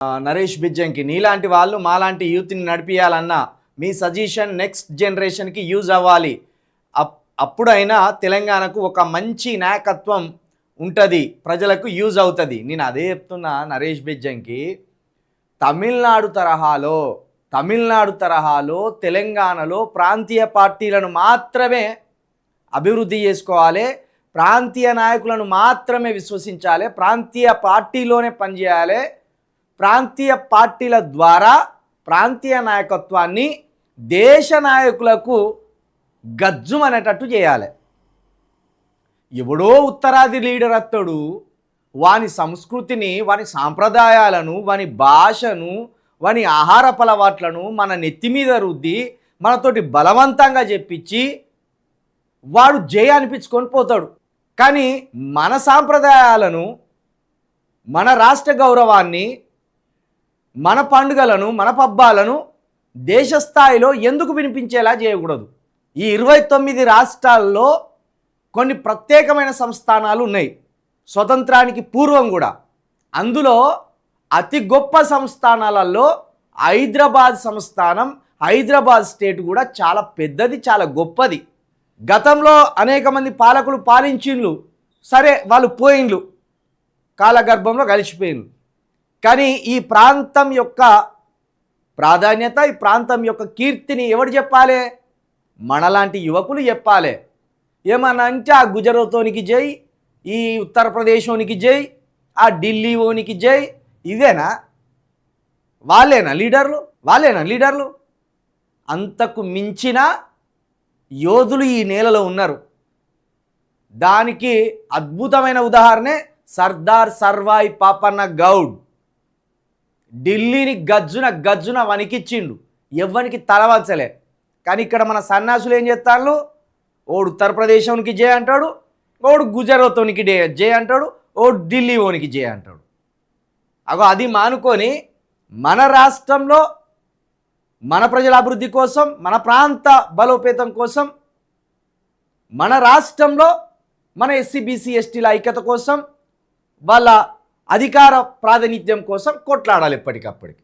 నరేష్ బిజ్జంకి నీలాంటి వాళ్ళు మాలాంటి యూత్ని నడిపియాలన్నా మీ సజెషన్ నెక్స్ట్ జనరేషన్కి యూజ్ అవ్వాలి. అప్పుడైనా తెలంగాణకు ఒక మంచి నాయకత్వం ఉంటుంది, ప్రజలకు యూజ్ అవుతుంది. నేను అదే చెప్తున్నా నరేష్ బిజ్జంకి. తమిళనాడు తరహాలో తెలంగాణలో ప్రాంతీయ పార్టీలను మాత్రమే అభివృద్ధి చేసుకోవాలి, ప్రాంతీయ నాయకులను మాత్రమే విశ్వసించాలి, ప్రాంతీయ పార్టీలోనే పనిచేయాలి, ప్రాంతీయ పార్టీల ద్వారా ప్రాంతీయ నాయకత్వాన్ని దేశ నాయకులకు గజ్జుమనేటట్టు చేయాలి. ఎవడో ఉత్తరాది లీడర్ అత్తడు వాని సంస్కృతిని, వాని సాంప్రదాయాలను, వాని భాషను, వాని ఆహారపు అలవాట్లను మన నెత్తి మీద రుద్ది మనతోటి బలవంతంగా చెప్పించి వాడు జయ అనిపించుకొని పోతాడు. కానీ మన సాంప్రదాయాలను, మన రాష్ట్ర గౌరవాన్ని, మన పండుగలను, మన పబ్బాలను దేశ స్థాయిలో ఎందుకు వినిపించేలా చేయకూడదు? ఈ 29 రాష్ట్రాల్లో కొన్ని ప్రత్యేకమైన సంస్థానాలు ఉన్నాయి, స్వతంత్రానికి పూర్వం కూడా. అందులో అతి గొప్ప సంస్థానాలలో హైదరాబాద్ సంస్థానం, హైదరాబాద్ స్టేట్ కూడా చాలా పెద్దది, చాలా గొప్పది. గతంలో అనేక మంది పాలకులు పాలించిండ్లు, సరే వాళ్ళు పోయిండ్లు, కాలగర్భంలో కలిసిపోయిండ్లు. కానీ ఈ ప్రాంతం యొక్క ప్రాధాన్యత, ఈ ప్రాంతం యొక్క కీర్తిని ఎవడు చెప్పాలి? మనలాంటి యువకులు చెప్పాలి. ఏమన్నా అంటే ఆ గుజరాతోనికి జై, ఈ ఉత్తరప్రదేశోనికి జై, ఆ ఢిల్లీ ఓనికి జై, ఇదేనా? వాళ్ళేనా లీడర్లు? అంతకు మించిన యోధులు ఈ నేలలో ఉన్నారు. దానికి అద్భుతమైన ఉదాహరణే సర్దార్ సర్వాయి పాపన్న గౌడ్. ఢిల్లీని గజ్జున వణికిచ్చిండు, ఎవ్వనికి తలవంచలే. కానీ ఇక్కడ మన సన్యాసులు ఏం చేస్తాళ్ళు? ఓడు ఉత్తరప్రదేశోనికి జే అంటాడు, ఓడు గుజరాతోనికి జే అంటాడు, ఓడు ఢిల్లీ ఓనికి జే అంటాడు. అది మానుకొని మన రాష్ట్రంలో మన ప్రజల అభివృద్ధి కోసం, మన ప్రాంత బలోపేతం కోసం, మన రాష్ట్రంలో మన ఎస్సీ బీసీ ఎస్టీల ఐక్యత కోసం, వాళ్ళ అధికార ప్రాతినిధ్యం కోసం కొట్లాడాలి ఎప్పటికప్పటికి.